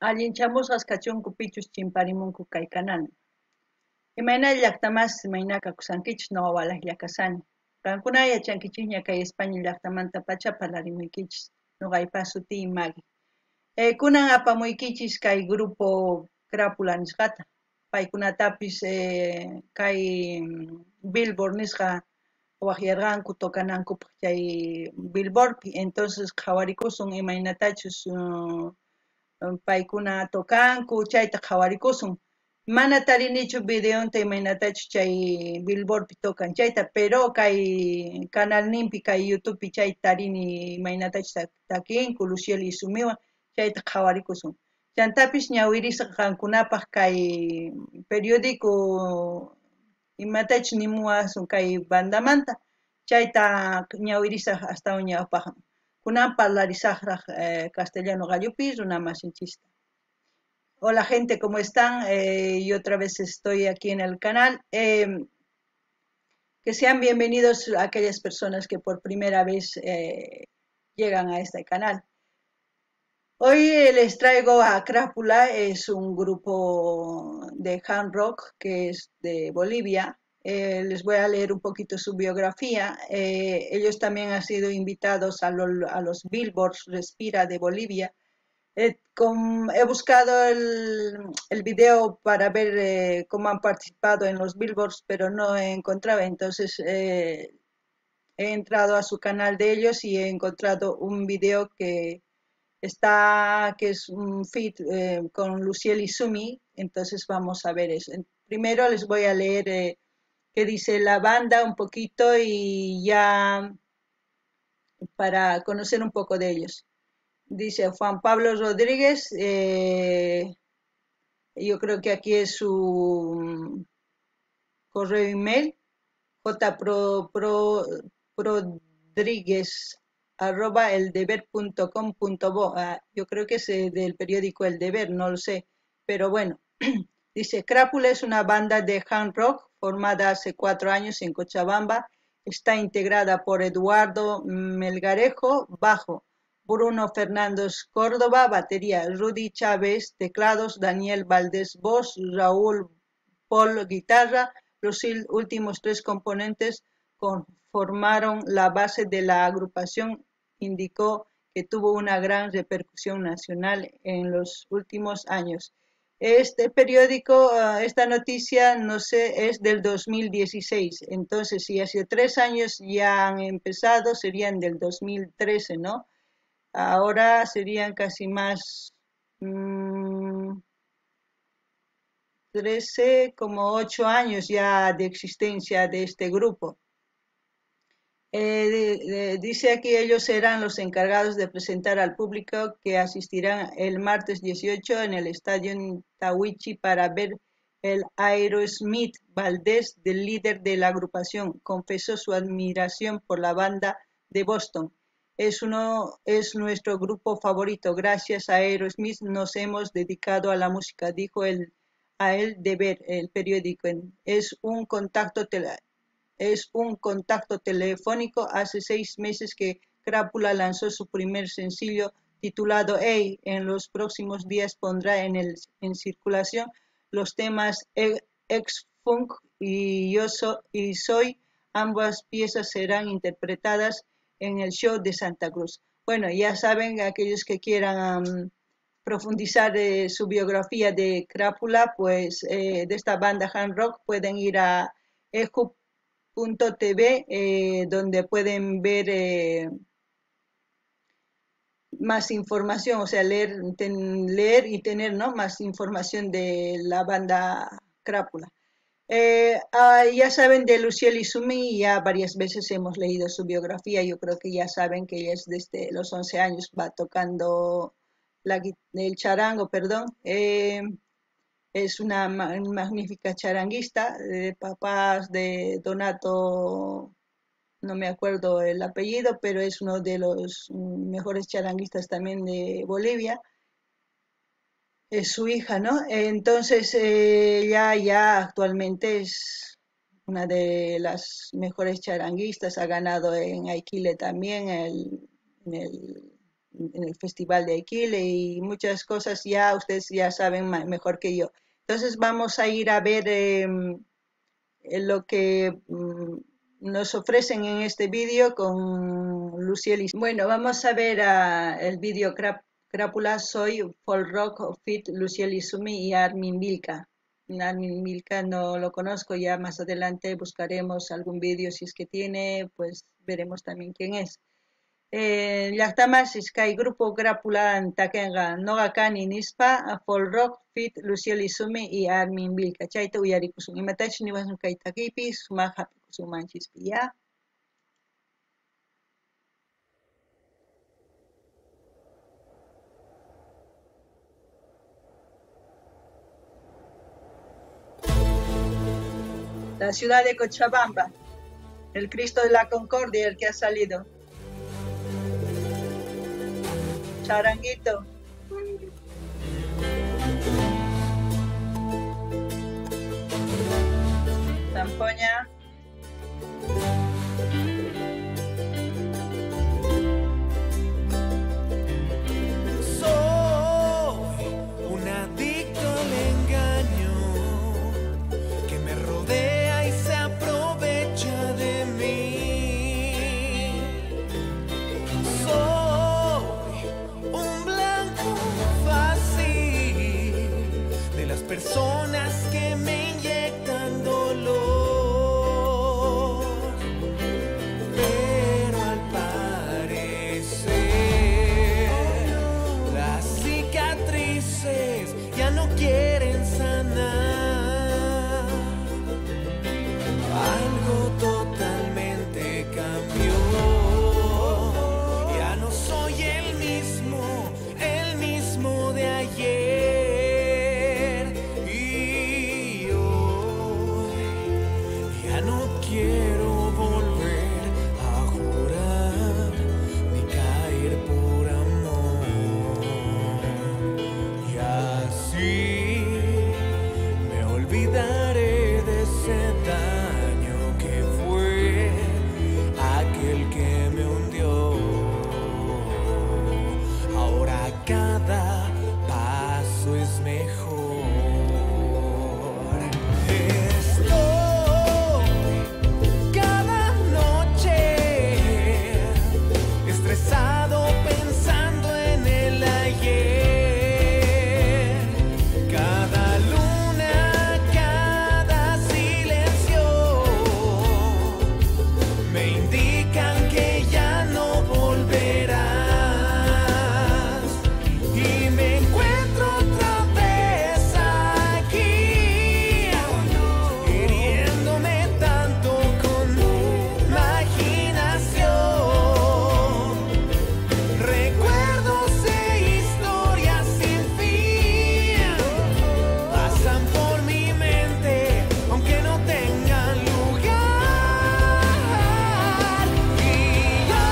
Allinchamusqas kachunku pichus chimparimunku kay canal. Imayna llaqtamas imaynaka kusankichis ñuqa walaqlla kasani. Qankuna yachankichikña kay España llaqtamanta pacha parlarimuykichis. Ñuqaypas sutii Maggie. Kunan apamuykichis kay grupo Crápula nisqata. Paykunatapis kay Billboard nisqa waqyarqanku toqanankupaq chay Billboardpi. Entonces qhawarikusun imaynatachus paykuna tokanku chayta qhawarikusun. Mana tarinichu videonta imaynatachus chay Billboardpi tokan chayta, pero kay canalninpi kay YouTubepi chay tarini imaynatachus takinku Lucieli Sumiwan chayta qhawarikusun. Chantapis ñawirisqa qankunapaq kay periódico imatachus nimuwasun kay bandamanta chayta ñawirisaq astawan ñawpaqman. Kunan parlarisaqraq castellano gallupi runa masinchista. Hola gente, ¿cómo están? Y otra vez estoy aquí en el canal. Que sean bienvenidos a aquellas personas que por primera vez llegan a este canal. Hoy les traigo a Crápula, es un grupo de hard rock que es de Bolivia. Les voy a leer un poquito su biografía. Ellos también han sido invitados a los Billboards Respira de Bolivia. He buscado el video para ver cómo han participado en los Billboards, pero no he encontrado. Entonces he entrado a su canal de ellos y he encontrado un video que es un feat con Lucieli Sumi. Entonces vamos a ver eso. Primero les voy a leer qué dice la banda un poquito y ya para conocer un poco de ellos. Dice Juan Pablo Rodríguez, yo creo que aquí es su correo email, jprodríguez@eldeber.com.bo. Yo creo que es del periódico El Deber, no lo sé, pero bueno. Dice, Crápula es una banda de hard rock formada hace 4 años en Cochabamba. Está integrada por Eduardo Melgarejo, bajo, Bruno Fernández Córdoba, batería, Rudy Chávez, teclados, Daniel Valdés, voz, Raúl Pol, guitarra. Los últimos 3 componentes conformaron la base de la agrupación. Indicó que tuvo una gran repercusión nacional en los últimos años. Este periódico, esta noticia, no sé, es del 2016. Entonces, si hace 3 años ya han empezado, serían del 2013, ¿no? Ahora serían casi más 13, como 8 años ya de existencia de este grupo. Dice aquí, ellos serán los encargados de presentar al público que asistirán el martes 18 en el estadio Tawichi para ver el Aerosmith. Valdés, del líder de la agrupación, confesó su admiración por la banda de Boston. Es nuestro grupo favorito. Gracias a Aerosmith nos hemos dedicado a la música, dijo a El Deber, el periódico. Es un contacto telefónico. Hace 6 meses que Crápula lanzó su primer sencillo titulado Hey. En los próximos días pondrá en circulación los temas Ex-Funk y Soy. Ambas piezas serán interpretadas en el show de Santa Cruz. Bueno, ya saben, aquellos que quieran profundizar su biografía de Crápula, pues de esta banda hard rock, pueden ir a eju.tv, donde pueden ver más información, o sea, leer y tener, ¿no?, más información de la banda Crápula. Ya saben de Lucieli Sumi, ya varias veces hemos leído su biografía. Yo creo que ya saben que ella es desde los 11 años, va tocando el charango, perdón. Es una magnífica charanguista, papás de Donato, no me acuerdo el apellido, pero es uno de los mejores charanguistas también de Bolivia. Es su hija, ¿no? Entonces ya actualmente es una de las mejores charanguistas. Ha ganado en Aikile también en el Festival de Aquile y muchas cosas ya ustedes ya saben mejor que yo. Entonces vamos a ir a ver lo que nos ofrecen en este vídeo con Luciel. Bueno, vamos a ver el vídeo Crápula, soy Folk Rock Fit, Luciel Izumi y Armin Vilca. Armin Vilca no lo conozco, ya más adelante buscaremos algún vídeo si es que tiene, pues veremos también quién es. Llaqtaman Sky Grupo Crápula Takenga Nogakani Nispa Folk Rock Fit Luciel Izumi y Armin Vilca Chayta Uyarikusun Imatach Niwasun Kaitakipi Sumaja Sumanchispia. La ciudad de Cochabamba, el Cristo de la Concordia, el que ha salido. Charanguito. Zampoña. Soy un adicto al engaño que me rodea y se aprovecha de mí. Soy un blanco fácil de las personas que me inyectan dolor. Pero al parecer las cicatrices ya no quieren sanar. Algo totalmente cambió. Ya no soy el mismo de ayer. Y hoy ya no quiero volver a jurar ni caer por amor. Y así me olvidaré de ese daño que fue aquel que me hundió. Ahora cada paso es mejor. Estoy cada noche estresado pensando en el ayer. Cada luna, cada silencio me indican que ya no volverás. Y me encuentro otra vez aquí, hiriéndome tanto con imaginación. Recuerdos e historias sin fin pasan por mi mente, aunque no tengan lugar. Y yo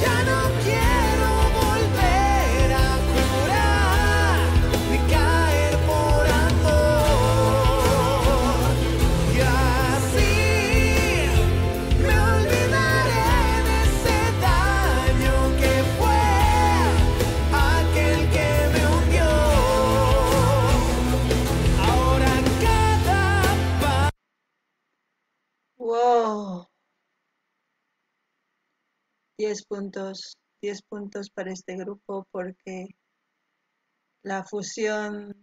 ya no quiero volver a jurar ni caer por amor. Y así me olvidaré de ese daño que fue aquel que me hundió. Ahora cada paso. Wow. 10 puntos. 10 puntos para este grupo porque la fusión,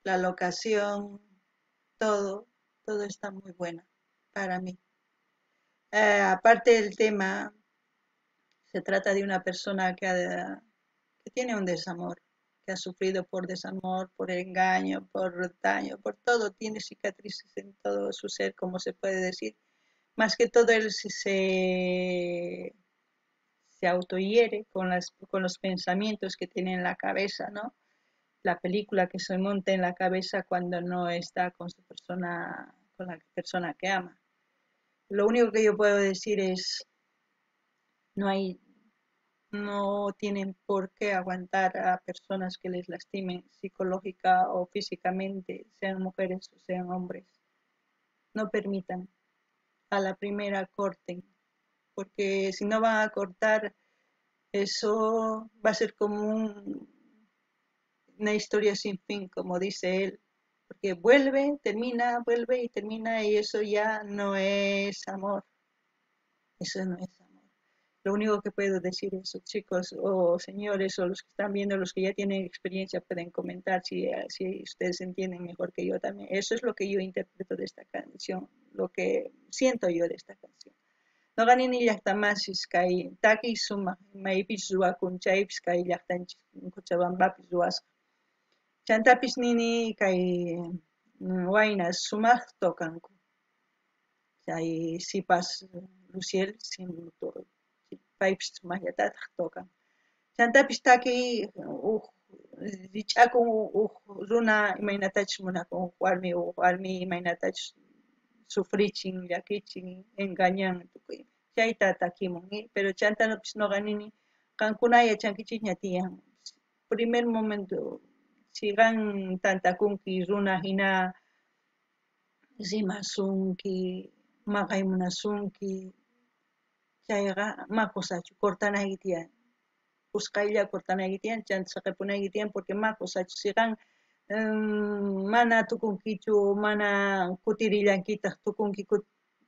la locación, todo está muy bueno para mí. Aparte del tema, se trata de una persona que tiene un desamor, que ha sufrido por desamor, por engaño, por daño, por todo, tiene cicatrices en todo su ser, como se puede decir. Más que todo él se autohiere con los pensamientos que tiene en la cabeza, ¿no? La película que se monta en la cabeza cuando no está con su persona, con la persona que ama. Lo único que yo puedo decir es, no hay, no tienen por qué aguantar a personas que les lastimen psicológica o físicamente, sean mujeres o sean hombres. No permitan, a la primera corten, porque si no van a cortar, Eso va a ser como una historia sin fin, como dice él, porque vuelve y termina, y eso ya no es amor, eso no es amor. Lo único que puedo decir es, chicos o señores o los que están viendo, los que ya tienen experiencia, pueden comentar si ustedes entienden mejor que yo también. Eso es lo que yo interpreto de esta canción, lo que siento yo de esta canción. No ganin llaqtamasis kay taki sumaq maypis ruwakunchaypis kay llaqtanchik Cochabambapis ruwasqa. Chantapis nini kay wayna sumaq tokanku. Chay sipas Luciel paypis sumaqllatataq tokan. Chantapis taki rich'akun runa imaynatachus munakun warmi imaynatachus sufrichin, llakichin, engañan tukuy. Chayta takimun, pero chantanapis noqa nini qankuna yachankichikña tiyan. Primer momento si qan tantakunki runa hina rimasunki, maqay munasunki, chayqa maqusachu cortanayki tiyan. Usqaylla cortanayki tiyan, chanta saqepunayki tiyan porque maqusachu si qan mana tukunkichu, mana kutirillankitaq tukunki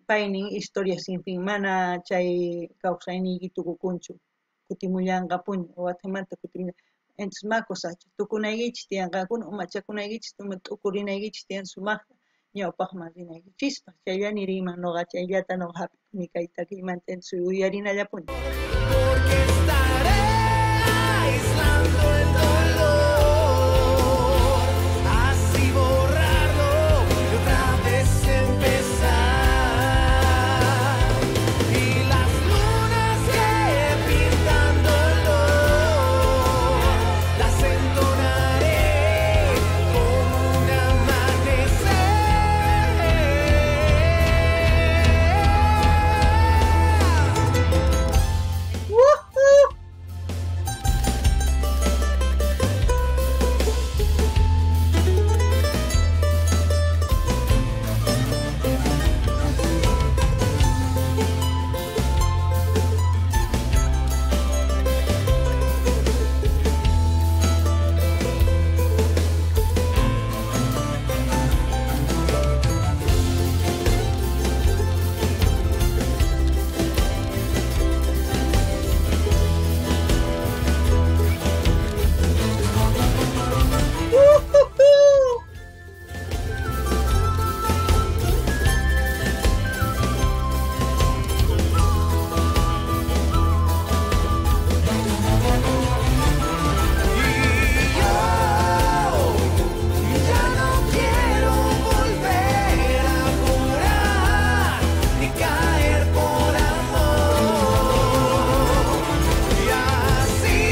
paynin historia sin fin, mana chay kawsayniyki tukukunchu kutimullanqapuña watamanta kutimullanqa. Entonces maqusachu tukunaykichis tiyanqankuna umachakunaykichis t'ukurinaykichis tiyan sumaqta ñawpaqman rinaykichispaq, chaylla niriyman noqa, chayllata noqa hap'ikuni kay takiymanta, entonces uyarinallapuña. Porque estaré aislando el dolor, así borrarlo y otra vez empezar. Y las lunas que pintan dolor, las entonaré como un amanecer. ¡Woohoo! ¡Woohoo! Y yo ya no quiero volver a jurar ni caer por amor. Y así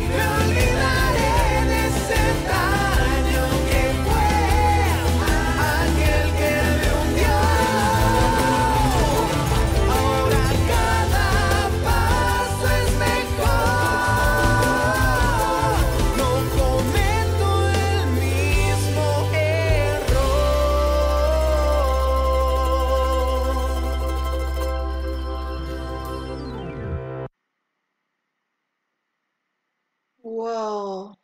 me olvidaré de ese daño que fue aquel que me hundió. Ahora cada paso es mejor, no cometo el mismo error. Wow,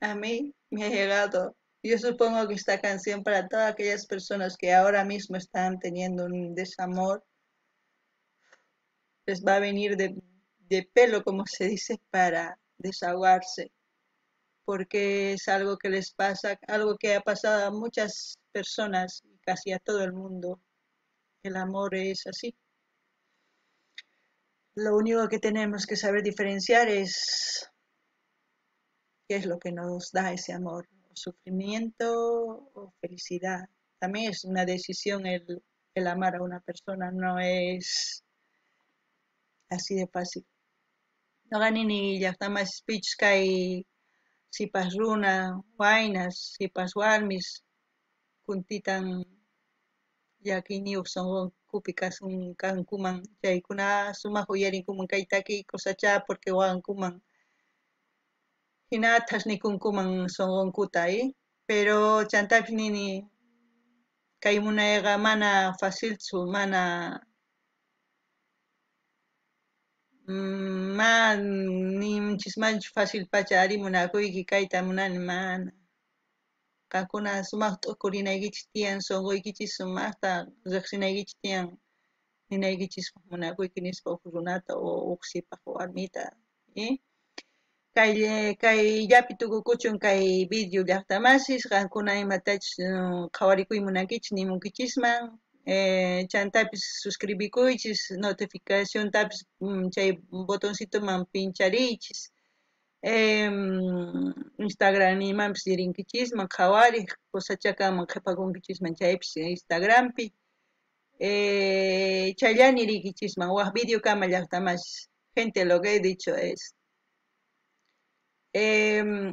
a mí me ha llegado. Yo supongo que esta canción para todas aquellas personas que ahora mismo están teniendo un desamor, les va a venir de pelo, como se dice, para desahogarse, porque es algo que les pasa, algo que ha pasado a muchas personas y casi a todo el mundo. El amor es así. Lo único que tenemos que saber diferenciar es qué es lo que nos da ese amor, o sufrimiento o felicidad. También es una decisión el amar a una persona, no es así de fácil. No gani ni llaqtaman speech kay sipas runa, waynas, sipas warmis, kuntitan yakiniyuq sonqonkupi kankuman, chaykuna sumaq uyarinkuman kay takiy cosacha porque waqankuman hinatas nikunkuman sonqonkuta, pero chantapis nini kay munayqa mana facilchu, mana Man, ninchis manchu fácil pachari munakuyki kayta munani mana. Kankuna sumaq t'ukurinaykichis tiyan, sunquykichis sumaqta riqsinaykichis tiyan, ninaykichis munakuyki nispa huk runata o huk sipaq warmita, ¿eh? Kayllapi tukukuchun kay video llaqtamasis, qankuna imatachis qhawarikuy munankichis nimunkichisman, chantapis suscribikuychis, notificaciontapis chay botoncitoman pinchariychis, Instagram nimanpis rinkichisman qhawariq, kusachakaman qhipakunkichisman chaypis Instagrampi, chayllani rinkichisman waq videokama llaqtamasis. Gente, lo que he dicho es.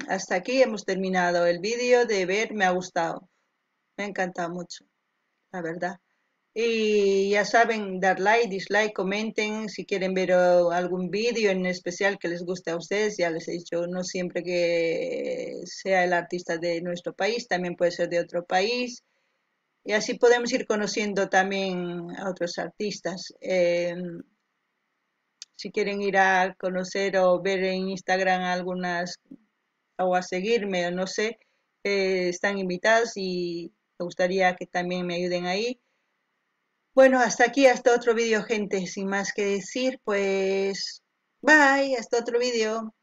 Hasta aquí hemos terminado el vídeo de ver, me ha gustado, me ha encantado mucho, la verdad. Y ya saben, dar like, dislike, comenten si quieren ver algún vídeo en especial que les guste a ustedes. Ya les he dicho, no siempre que sea el artista de nuestro país, también puede ser de otro país. Y así podemos ir conociendo también a otros artistas. Si quieren ir a conocer o ver en Instagram algunas o a seguirme o no sé, están invitados y me gustaría que también me ayuden ahí. Bueno, hasta aquí, hasta otro vídeo, gente. Sin más que decir, pues bye, hasta otro vídeo.